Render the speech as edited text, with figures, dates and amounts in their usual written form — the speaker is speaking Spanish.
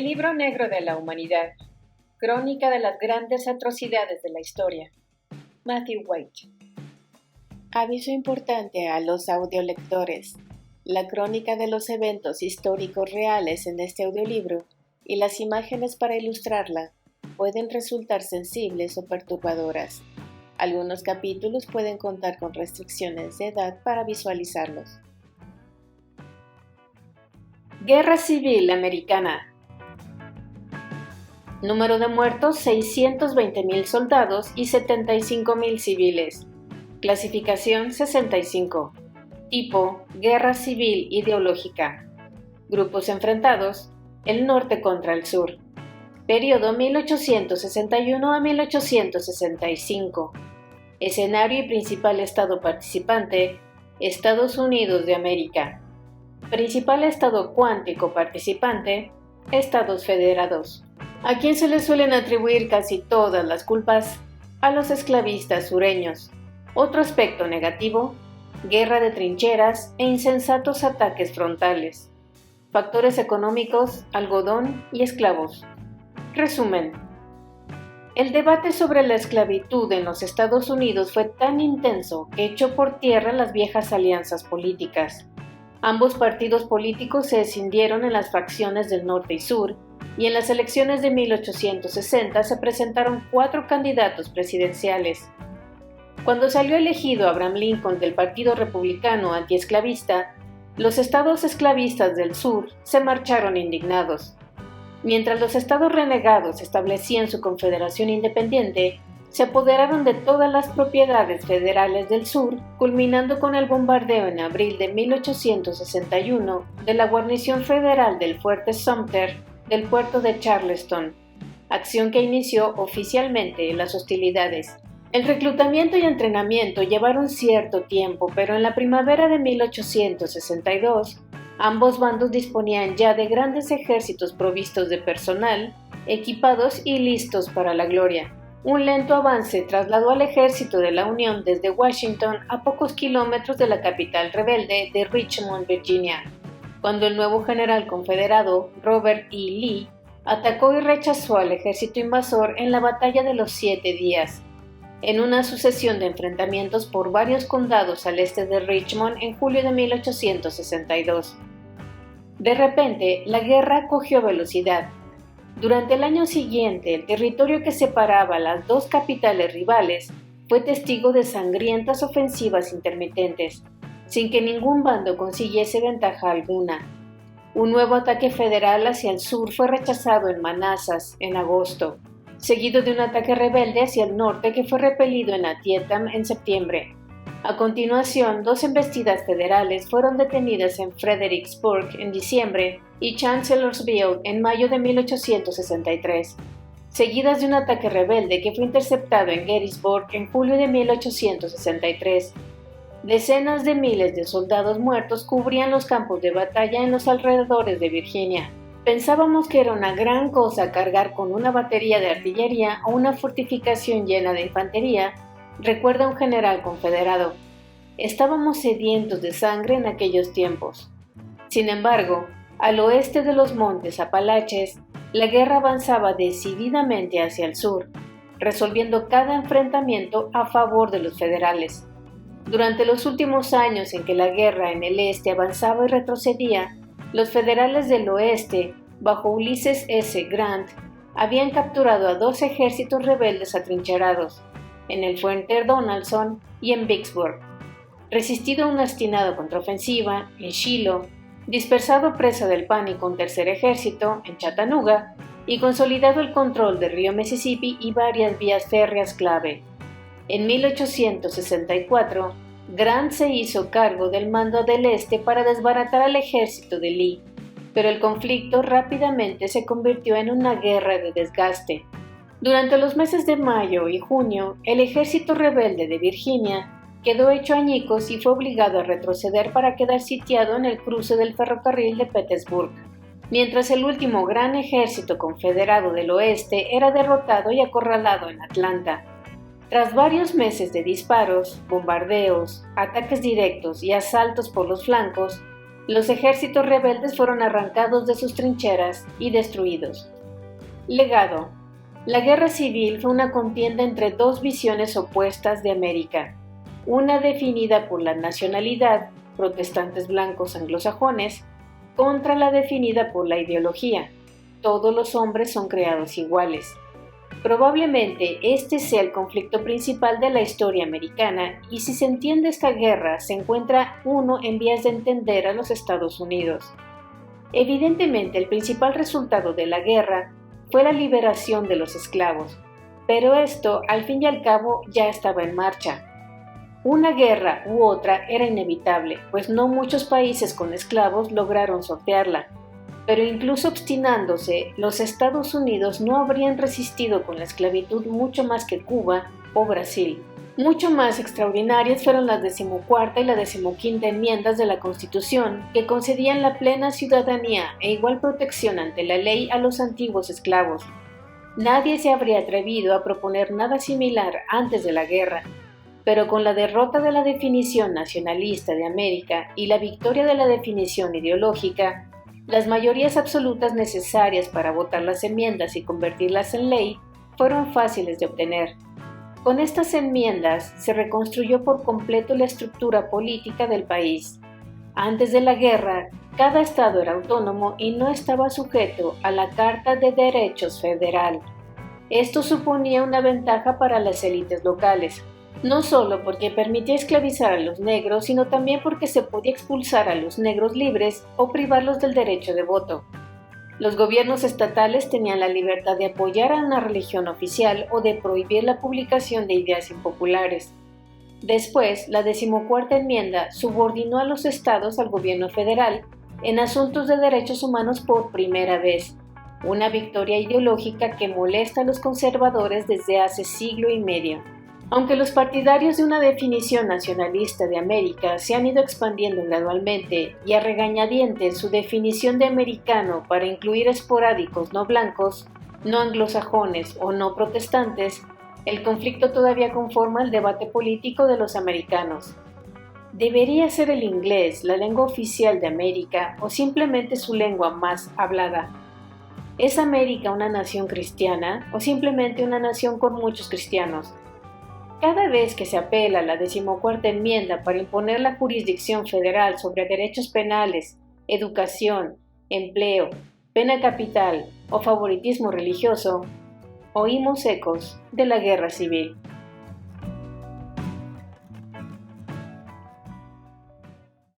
El libro negro de la humanidad, crónica de las grandes atrocidades de la historia. Matthew White. Aviso importante a los audiolectores. La crónica de los eventos históricos reales en este audiolibro y las imágenes para ilustrarla pueden resultar sensibles o perturbadoras. Algunos capítulos pueden contar con restricciones de edad para visualizarlos. Guerra Civil Americana. Número de muertos: 620,000 soldados y 75,000 civiles. Clasificación: 65. Tipo: Guerra Civil Ideológica. Grupos enfrentados: el norte contra el sur. Periodo 1861 a 1865. Escenario y principal estado participante: Estados Unidos de América. Principal estado cuántico participante: Estados Federados. ¿A quién se le suelen atribuir casi todas las culpas? A los esclavistas sureños. Otro aspecto negativo: guerra de trincheras e insensatos ataques frontales. Factores económicos: algodón y esclavos. Resumen. El debate sobre la esclavitud en los Estados Unidos fue tan intenso que echó por tierra las viejas alianzas políticas. Ambos partidos políticos se escindieron en las facciones del norte y sur, y en las elecciones de 1860 se presentaron 4 candidatos presidenciales. Cuando salió elegido Abraham Lincoln del Partido Republicano antiesclavista, los estados esclavistas del sur se marcharon indignados. Mientras los estados renegados establecían su confederación independiente, se apoderaron de todas las propiedades federales del sur, culminando con el bombardeo en abril de 1861 de la guarnición federal del fuerte Sumter del puerto de Charleston, acción que inició oficialmente las hostilidades. El reclutamiento y entrenamiento llevaron cierto tiempo, pero en la primavera de 1862, ambos bandos disponían ya de grandes ejércitos provistos de personal, equipados y listos para la gloria. Un lento avance trasladó al ejército de la Unión desde Washington a pocos kilómetros de la capital rebelde de Richmond, Virginia, cuando el nuevo general confederado, Robert E. Lee, atacó y rechazó al ejército invasor en la Batalla de los 7 días, en una sucesión de enfrentamientos por varios condados al este de Richmond en julio de 1862. De repente, la guerra cogió velocidad. Durante el año siguiente, el territorio que separaba las dos capitales rivales fue testigo de sangrientas ofensivas intermitentes, sin que ningún bando consiguiese ventaja alguna. Un nuevo ataque federal hacia el sur fue rechazado en Manassas en agosto, seguido de un ataque rebelde hacia el norte que fue repelido en Antietam en septiembre. A continuación, 2 embestidas federales fueron detenidas en Fredericksburg en diciembre y Chancellorsville en mayo de 1863, seguidas de un ataque rebelde que fue interceptado en Gettysburg en julio de 1863. Decenas de miles de soldados muertos cubrían los campos de batalla en los alrededores de Virginia. Pensábamos que era una gran cosa cargar con una batería de artillería o una fortificación llena de infantería, recuerda un general confederado. Estábamos sedientos de sangre en aquellos tiempos. Sin embargo, al oeste de los montes Apalaches, la guerra avanzaba decididamente hacia el sur, resolviendo cada enfrentamiento a favor de los federales. Durante los últimos años en que la guerra en el este avanzaba y retrocedía, los federales del oeste, bajo Ulysses S. Grant, habían capturado a 2 ejércitos rebeldes atrincherados, en el fuerte Donaldson y en Vicksburg, resistido a una obstinada contraofensiva en Shiloh, dispersado presa del pánico un tercer ejército en Chattanooga y consolidado el control del río Mississippi y varias vías férreas clave. En 1864, Grant se hizo cargo del mando del este para desbaratar al ejército de Lee, pero el conflicto rápidamente se convirtió en una guerra de desgaste. Durante los meses de mayo y junio, el ejército rebelde de Virginia quedó hecho añicos y fue obligado a retroceder para quedar sitiado en el cruce del ferrocarril de Petersburg, mientras el último gran ejército confederado del oeste era derrotado y acorralado en Atlanta. Tras varios meses de disparos, bombardeos, ataques directos y asaltos por los flancos, Los ejércitos rebeldes fueron arrancados de sus trincheras y destruidos. Legado. La guerra civil fue una contienda entre dos visiones opuestas de América, una definida por la nacionalidad, protestantes blancos anglosajones, contra la definida por la ideología, todos los hombres son creados iguales. Probablemente este sea el conflicto principal de la historia americana, y si se entiende esta guerra, se encuentra uno en vías de entender a los Estados Unidos. Evidentemente, el principal resultado de la guerra fue la liberación de los esclavos, pero esto, al fin y al cabo, ya estaba en marcha. Una guerra u otra era inevitable, pues no muchos países con esclavos lograron sortearla. Pero incluso obstinándose, los Estados Unidos no habrían resistido con la esclavitud mucho más que Cuba o Brasil. Mucho más extraordinarias fueron las 14ª y la 15ª enmiendas de la Constitución, que concedían la plena ciudadanía e igual protección ante la ley a los antiguos esclavos. Nadie se habría atrevido a proponer nada similar antes de la guerra, pero con la derrota de la definición nacionalista de América y la victoria de la definición ideológica, las mayorías absolutas necesarias para votar las enmiendas y convertirlas en ley fueron fáciles de obtener. Con estas enmiendas se reconstruyó por completo la estructura política del país. Antes de la guerra, cada estado era autónomo y no estaba sujeto a la Carta de Derechos Federal. Esto suponía una ventaja para las élites locales, no solo porque permitía esclavizar a los negros, sino también porque se podía expulsar a los negros libres o privarlos del derecho de voto. Los gobiernos estatales tenían la libertad de apoyar a una religión oficial o de prohibir la publicación de ideas impopulares. Después, la 14ª enmienda subordinó a los estados al gobierno federal en asuntos de derechos humanos por primera vez, una victoria ideológica que molesta a los conservadores desde hace siglo y medio. Aunque los partidarios de una definición nacionalista de América se han ido expandiendo gradualmente y a regañadientes su definición de americano para incluir esporádicos no blancos, no anglosajones o no protestantes, el conflicto todavía conforma el debate político de los americanos. ¿Debería ser el inglés la lengua oficial de América o simplemente su lengua más hablada? ¿Es América una nación cristiana o simplemente una nación con muchos cristianos? Cada vez que se apela a la 14ª enmienda para imponer la jurisdicción federal sobre derechos penales, educación, empleo, pena capital o favoritismo religioso, oímos ecos de la guerra civil.